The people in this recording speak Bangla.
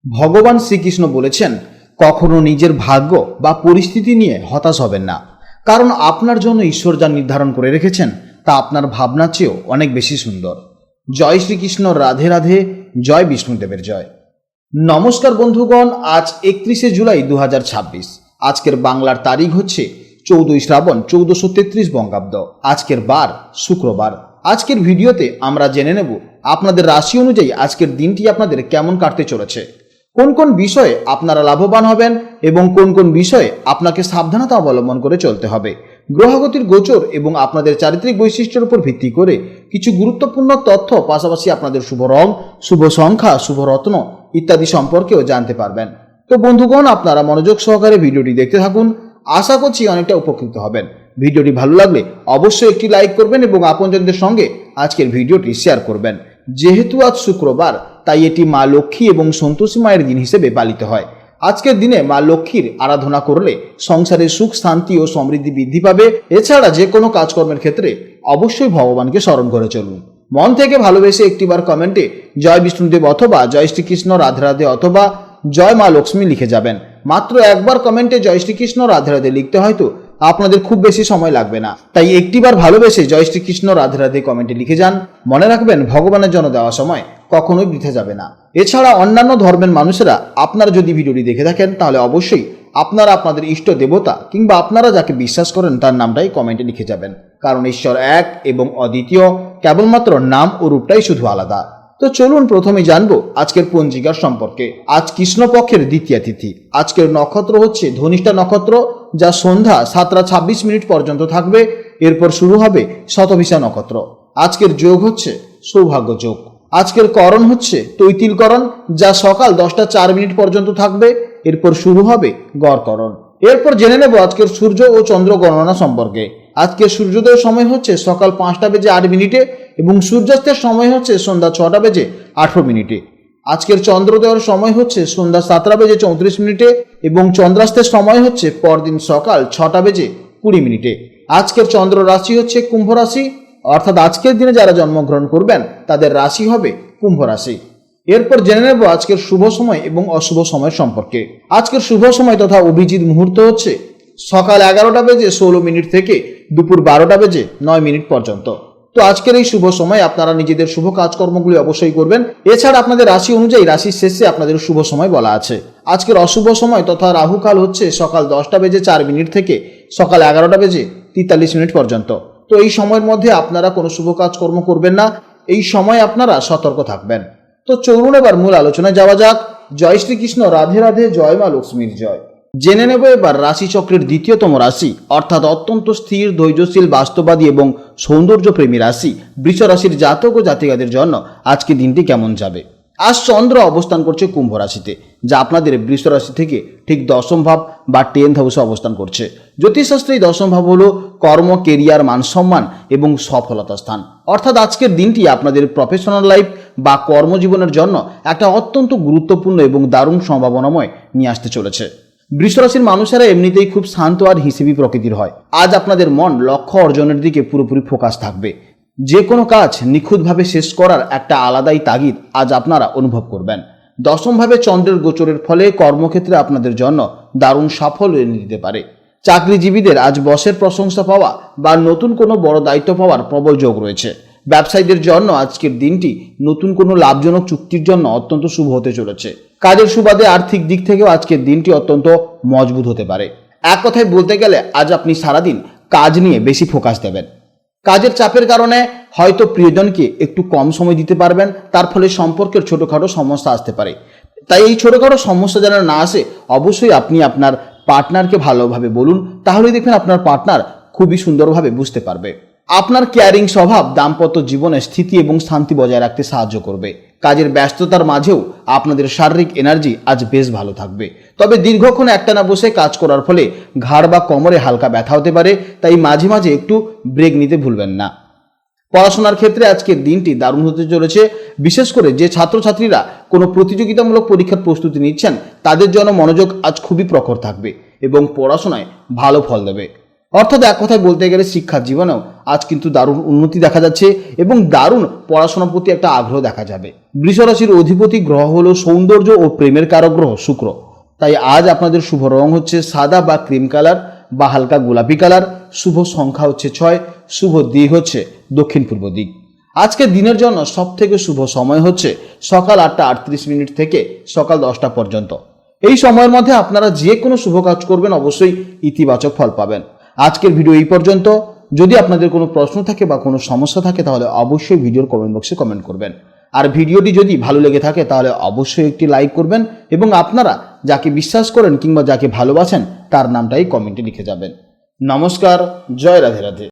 ভগবান শ্রীকৃষ্ণ বলেছেন, কখনো নিজের ভাগ্য বা পরিস্থিতি নিয়ে হতাশ হবেন না, কারণ আপনার জন্য ঈশ্বর যা নির্ধারণ করে রেখেছেন তা আপনার ভাবনার চেয়েও অনেক বেশি সুন্দর। জয় শ্রীকৃষ্ণ, রাধে রাধে, জয় বিষ্ণুদেবের জয়। নমস্কার বন্ধুগণ, আজ 31শে জুলাই 2026। আজকের বাংলার তারিখ হচ্ছে 14ই শ্রাবণ 1433 বঙ্গাব্দ। আজকের বার শুক্রবার। আজকের ভিডিওতে আমরা জেনে নেব আপনাদের রাশি অনুযায়ী আজকের দিনটি আপনাদের কেমন কাটতে চলেছে, কোন কোন বিষয়ে আপনারা লাভবান হবেন এবং কোন কোন বিষয়ে আপনাকে সাবধানতা অবলম্বন করে চলতে হবে। গ্রহগতির গোচর এবং আপনাদের চারিত্রিক বৈশিষ্ট্যের উপর ভিত্তি করে কিছু গুরুত্বপূর্ণ তথ্য, পাশাপাশি আপনাদের শুভ রং, শুভ সংখ্যা, শুভ রত্ন ইত্যাদি সম্পর্কেও জানতে পারবেন। তো বন্ধুগণ, আপনারা মনোযোগ সহকারে ভিডিওটি দেখতে থাকুন। আশা করছি অনেকটা উপকৃত হবেন। ভিডিওটি ভালো লাগলে অবশ্যই একটি লাইক করবেন এবং আপনজনদের সঙ্গে আজকের ভিডিওটি শেয়ার করবেন। যেহেতু আজ শুক্রবার, তাই এটি মা লক্ষ্মী এবং সন্তোষী মায়ের দিন হিসেবে পালিত হয়। আজকের দিনে মা লক্ষ্মীর আরাধনা করলে সংসারে সুখ, শান্তি ও সমৃদ্ধি বৃদ্ধি পাবে। এছাড়া যে কোনো কাজকর্মের ক্ষেত্রে অবশ্যই ভগবানকে স্মরণ করে চলুন। মন থেকে ভালোবেসে একটিবার কমেন্টে জয় বিষ্ণুদেব অথবা জয় শ্রীকৃষ্ণ, রাধে রাধে অথবা জয় মা লক্ষ্মী লিখে যাবেন। মাত্র একবার কমেন্টে জয় শ্রীকৃষ্ণ, রাধে রাধে লিখতে হয়তো আপনাদের খুব বেশি সময় লাগবে না, তাই একটিবার ভালোবেসে জয় শ্রীকৃষ্ণ, রাধে রাধে কমেন্টে লিখে যান। মনে রাখবেন, ভগবানের জন্য দেওয়া সময় কখনোই বৃথা যাবে না। এছাড়া অন্যান্য ধর্মের মানুষেরা আপনারা যদি ভিডিওটি দেখে থাকেন, তাহলে অবশ্যই আপনারা আপনাদের ইষ্ট দেবতা কিংবা আপনারা যাকে বিশ্বাস করেন তার নামটাই কমেন্টে লিখে যাবেন, কারণ ঈশ্বর এক এবং অদ্বিতীয়, কেবলমাত্র নাম ও রূপটাই শুধু আলাদা। তো চলুন প্রথমে জানবো আজকের পঞ্জিকার সম্পর্কে। আজ কৃষ্ণপক্ষের দ্বিতীয়া তিথি। আজকের নক্ষত্র হচ্ছে ধনিষ্ঠা নক্ষত্র, যা সন্ধ্যা 7টা 26 মিনিট পর্যন্ত থাকবে। এরপর শুরু হবে শতভিষা নক্ষত্র। আজকের যোগ হচ্ছে সৌভাগ্য যোগ। আজকের করণ হচ্ছে তৈতিলকরণ, যা সকাল 10টা 4 মিনিট পর্যন্ত থাকবে। এরপর শুরু হবে গড়করণ। এরপর জেনে নেব আজকের সূর্য ও চন্দ্র গণনা সম্পর্কে। আজকের সূর্যোদয়ের সময় হচ্ছে সকাল 5টা বেজে 8 মিনিটে এবং সূর্যাস্তের সময় হচ্ছে সন্ধ্যা 6টা বেজে 18 মিনিটে। আজকের চন্দ্রোদয়ের সময় হচ্ছে সন্ধ্যা 7টা বেজে 34 মিনিটে এবং চন্দ্রাস্তের সময় হচ্ছে পরদিন সকাল 6টা বেজে 20 মিনিটে। আজকের চন্দ্র রাশি হচ্ছে কুম্ভ রাশি, অর্থাৎ আজকের দিনে যারা জন্মগ্রহণ করবেন তাদের রাশি হবে কুম্ভ রাশি। এরপর জেনে নেব আজকের শুভ সময় এবং অশুভ সময় সম্পর্কে। আজকের শুভ সময় তথা অভিজিৎ মুহূর্ত হচ্ছে সকাল 11টা বেজে 16 মিনিট থেকে দুপুর 12টা বেজে 9 মিনিট পর্যন্ত। তো আজকের এই শুভ সময় আপনারা নিজেদের শুভ কাজকর্মগুলি অবশ্যই করবেন। এছাড়া আপনাদের রাশি অনুযায়ী রাশির শেষে আপনাদের শুভ সময় বলা আছে। আজকের অশুভ সময় তথা রাহুকাল হচ্ছে সকাল 10টা বেজে 4 মিনিট থেকে সকাল 11টা বেজে 43 মিনিট পর্যন্ত। তো এই সময়ের মধ্যে আপনারা কোনো শুভ কাজকর্ম করবেন না, এই সময় আপনারা সতর্ক থাকবেন। তো চলুন এবার মূল আলোচনায় যাওয়া যাক। জয় শ্রীকৃষ্ণ, রাধে রাধে, জয় মা লক্ষ্মীর জয়। জেনে নেব এবার রাশিচক্রের দ্বিতীয়তম রাশি, অর্থাৎ অত্যন্ত স্থির, ধৈর্যশীল, বাস্তববাদী এবং সৌন্দর্যপ্রেমী রাশি বৃষ রাশির জাতক ও জাতিকাদের জন্য আজকে দিনটি কেমন যাবে। আজ চন্দ্র অবস্থান করছে কুম্ভ রাশিতে, যা আপনাদের বৃষ রাশি থেকে ঠিক 10ম ভাব বা 10th হাউসে অবস্থান করছে। জ্যোতিষশাস্ত্রে এই 10ম ভাব হলো কর্ম, কেরিয়ার, মান সম্মান এবং সফলতা স্থান। অর্থাৎ আজকের দিনটি আপনাদের প্রফেশনাল লাইফ বা কর্মজীবনের জন্য একটা অত্যন্ত গুরুত্বপূর্ণ এবং দারুণ সম্ভাবনাময় নিয়ে আসতে চলেছে। বৃষ রাশির মানুষেরা এমনিতেই খুব শান্ত আর হিসেবি প্রকৃতির হয়। আজ আপনাদের মন লক্ষ্য অর্জনের দিকে পুরোপুরি ফোকাস থাকবে। যে কোনো কাজ নিখুঁতভাবে শেষ করার একটা আলাদাই তাগিদ আজ আপনারা অনুভব করবেন। 10ম ভাবে চন্দ্রের গোচরের ফলে কর্মক্ষেত্রে আপনাদের জন্য দারুণ সাফল্য এনে দিতে পারে। চাকরিজীবীদের আজ বসের প্রশংসা পাওয়া বা নতুন কোনো বড় দায়িত্ব পাওয়ার প্রবল যোগ রয়েছে। ব্যবসায়ীদের জন্য আজকের দিনটি নতুন কোনো লাভজনক চুক্তির জন্য অত্যন্ত শুভ হতে চলেছে। কাজের সুবাদে আর্থিক দিক থেকেও আজকের দিনটি অত্যন্ত মজবুত হতে পারে। এক কথায় বলতে গেলে আজ আপনি সারাদিন কাজ নিয়ে বেশি ফোকাস দেবেন। কাজের চাপের কারণে হয়তো প্রিয়জনকে একটু কম সময় দিতে পারবেন, তার ফলে সম্পর্কের ছোটোখাটো সমস্যা আসতে পারে। তাই এই ছোটোখাটো সমস্যা যেন না আসে, অবশ্যই আপনি আপনার পার্টনারকে ভালোভাবে বলুন, তাহলেই দেখবেন আপনার পার্টনার খুবই সুন্দরভাবে বুঝতে পারবে। আপনার কেয়ারিং স্বভাব দাম্পত্য জীবনে স্থিতি এবং শান্তি বজায় রাখতে সাহায্য করবে। কাজের ব্যস্ততার মাঝেও আপনাদের শারীরিক এনার্জি আজ বেশ ভালো থাকবে। তবে দীর্ঘক্ষণ একটানা বসে কাজ করার ফলে ঘাড় বা কোমরে হালকা ব্যথা হতে পারে, তাই মাঝে মাঝে একটু ব্রেক নিতে ভুলবেন না। পড়াশোনার ক্ষেত্রে আজকের দিনটি দারুণ হতে চলেছে। বিশেষ করে যে ছাত্রছাত্রীরা কোনো প্রতিযোগিতামূলক পরীক্ষার প্রস্তুতি নিচ্ছেন, তাদের জন্য মনোযোগ আজ খুবই প্রখর থাকবে এবং পড়াশোনায় ভালো ফল দেবে। অর্থাৎ এক কথায় বলতে গেলে শিক্ষার জীবনেও আজ কিন্তু দারুণ উন্নতি দেখা যাচ্ছে এবং দারুণ পড়াশোনার প্রতি একটা আগ্রহ দেখা যাবে। বৃষ রাশির অধিপতি গ্রহ হলো সৌন্দর্য ও প্রেমের কারক গ্রহ শুক্র। তাই আজ আপনাদের শুভ রং হচ্ছে সাদা বা ক্রিম কালার বা হালকা গোলাপি কালার। শুভ সংখ্যা হচ্ছে 6। শুভ দিক হচ্ছে দক্ষিণ পূর্ব দিক। আজকের দিনের জন্য সব থেকে শুভ সময় হচ্ছে সকাল 8টা 38 মিনিট থেকে সকাল 10টা পর্যন্ত। এই সময়ের মধ্যে আপনারা যে কোনো শুভ কাজ করবেন অবশ্যই ইতিবাচক ফল পাবেন। আজকের ভিডিও এই পর্যন্ত। যদি আপনাদের কোনো প্রশ্ন থাকে বা কোনো সমস্যা থাকে তাহলে অবশ্যই ভিডিওর কমেন্ট বক্সে কমেন্ট করবেন। আর ভিডিওটি যদি ভালো লেগে থাকে তাহলে অবশ্যই একটি লাইক করবেন এবং আপনারা যাকে বিশ্বাস করেন কিংবা যাকে ভালোবাসেন তার নামটাই কমেন্টে লিখে যাবেন। নমস্কার, জয় রাধে রাধে।